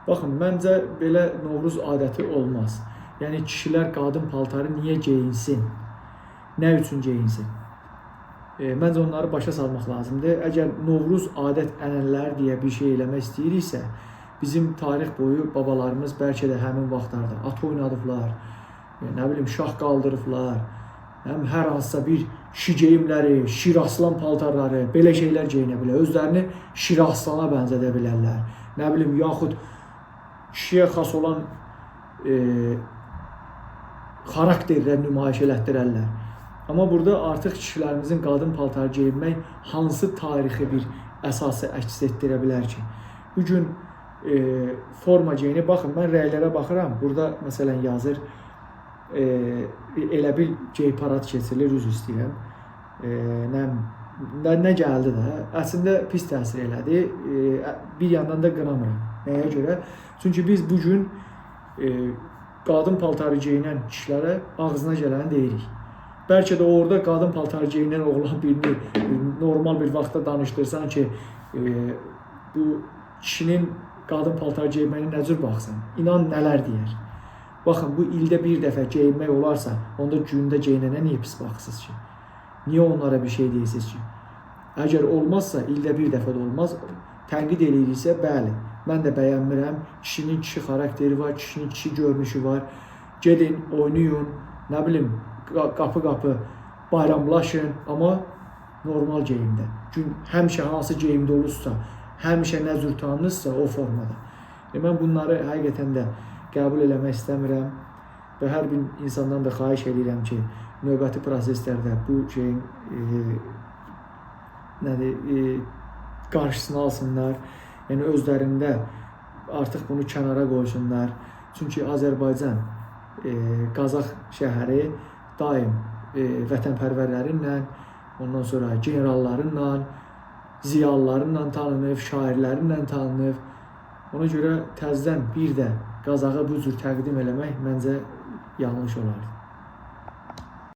Baxın, məncə belə Novruz adəti olmaz. Yəni kişilər qadın paltarı niyə geyinsin? Nə üçün geyinsin? Məncə onları başa salmaq lazımdır. Əgər Novruz adət-ənənələr deyə bir şey eləmək istəyiriksə, bizim tarix boyu babalarımız bəlkə də həmin vaxtlarda at oynadıblar, nə bilim şah qaldırıblar, hər hansısa bir şigeyimləri, Şiraslan paltarları, belə şeylər geyinə bilər. Özlərini Şiraslana bənzədə bilərlər. Nə bilim, yaxud kişiyə xas olan xarakterlər nümayiş elətdirərlər. Amma burada artıq kişilərimizin qadın paltarı geyinmək hansı tarixi bir əsası əks etdirə bilər ki? Bugün forma geyinir. Baxın, mən rəylərə baxıram. Burada məsələn yazır, elə bil gey parad keçirilir, üzr istəyirəm. Nə gəldi də, əslində pis təsir elədi. Bir yandan da qınamıram. Nəyə görə? Çünki biz bugün qadın paltarı geyinən kişilərə ağzına gələni deyirik. Bəlkə də orada qadın paltarı geyinən oğlan birini normal bir vaxtda danışdırsan ki, bu kişinin qadın paltarı geyinməyini nə cür baxsın? İnan nələr deyər. Baxın, bu ildə bir dəfə geyinmək olarsa, onda gündə geyinənə niyə pis baxırsınız ki? Niyə onlara bir şey deyirsiniz ki? Əgər olmazsa, ildə bir dəfə də olmaz, tənqid eləyirsə, bəli, mən də bəyənmirəm, kişinin kişi xarakteri var, kişinin kişi görünüşü var, gedin, oynayın, nə bilim, qapı-qapı bayramlaşın, amma normal geyimdə. Həmişə hansı geyimdə olursa, həmişə nə cür tanınırsa o formada. Mən bunları həqiqətən də qəbul eləmək istəmirəm və hər bir insandan da xahiş edirəm ki, növbəti proseslərdə bu şeyin qarşısını alsınlar, yəni özlərində artıq bunu kənara qoysunlar. Çünki Azərbaycan, Qazax şəhəri daim vətənpərvərlərinlə, ondan sonra generallarınla, ziyalılarınla tanınıb, şairlərinlə tanınıb. Ona görə təzədən bir də Qazaxa bu cür təqdim eləmək məncə yanlış olardı.